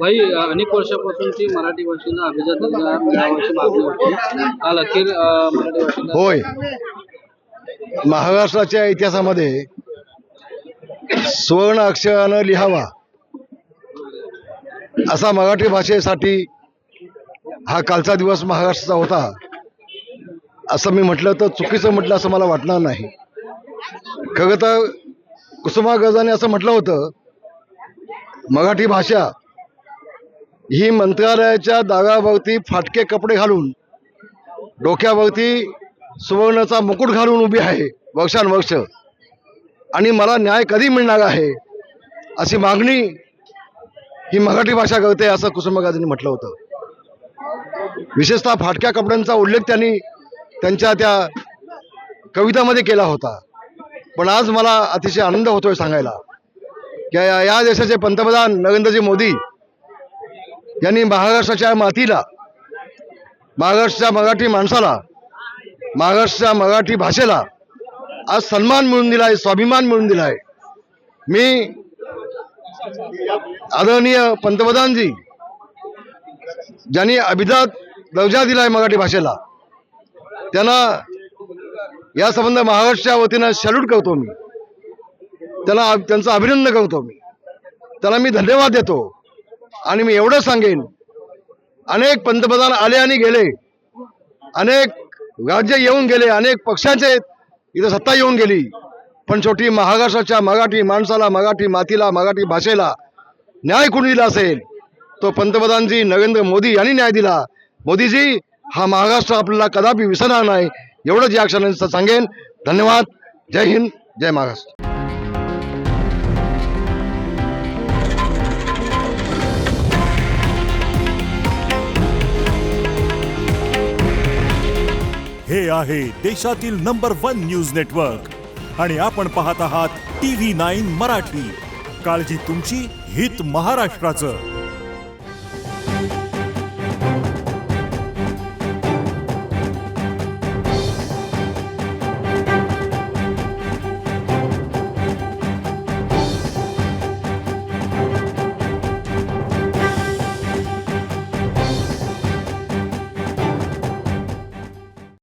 भाई अनेक वर्षापासूनची मराठी भाषेला अभिजात दर्जा मिळावाची मागणी होती. काल अखेर मराठी भाषेला होय. महाराष्ट्राच्या इतिहासामध्ये स्वर्ण अक्षरानं लिहावा असा मराठी भाषेसाठी हा कालचा दिवस महाराष्ट्राचा होता असं मी म्हटलं तर चुकीचं म्हटलं असं मला वाटणार नाही. खरं तर कुसुमाग्रजांनी असं म्हटलं होतं, मराठी भाषा ही मंत्रालयाच्या दारावरती फाटके कपडे घालून डोक्यावरती सुवर्णाचा मुकुट घालून उभी आहे वर्षानुवर्ष, आणि मला न्याय कधी मिळणार आहे अशी मागणी ही मराठी भाषा करते असं कुसुमाग्रजांनी म्हटलं होतं. विशेषतः फाटक्या कपड्यांचा उल्लेख त्यांनी त्यांच्या त्या कवितामध्ये केला होता. पण आज मला अतिशय आनंद होतोय सांगायला की या देशाचे पंतप्रधान नरेंद्रजी मोदी यांनी महाराष्ट्राच्या मातीला, महाराष्ट्राच्या मराठी माणसाला, महाराष्ट्राच्या मराठी भाषेला आज सन्मान मिळवून दिलाय, स्वाभिमान मिळवून दिलाय. मी आदरणीय पंतप्रधानजी ज्यांनी अभिजात दर्जा दिलाय मराठी भाषेला, त्यांना या संबंध महाराष्ट्राच्या वतीनं सॅल्यूट करतो. मी त्यांचं अभिनंदन करतो. त्याला मी धन्यवाद देतो. आणि मी एवढं सांगेन, अनेक पंतप्रधान आले आणि गेले, अनेक राज्य येऊन गेले, अनेक पक्षांचे इथं सत्ता येऊन गेली, पण शेवटी महाराष्ट्राच्या मराठी माणसाला, मराठी मातीला, मराठी भाषेला न्याय कोणी दिला असेल तो पंतप्रधानजी नरेंद्र मोदी यांनी न्याय दिला. मोदीजी, हा महाराष्ट्र आपल्याला कदापि विसरणार नाही एवढंच या क्षणाने सांगेन. धन्यवाद. जय हिंद, जय महाराष्ट्र. हे आहे देशातील नंबर 1 न्यूज नेटवर्क आणि आपण पाहत आहात TV9 मराठी. काळजी तुमची, हित महाराष्ट्राचं.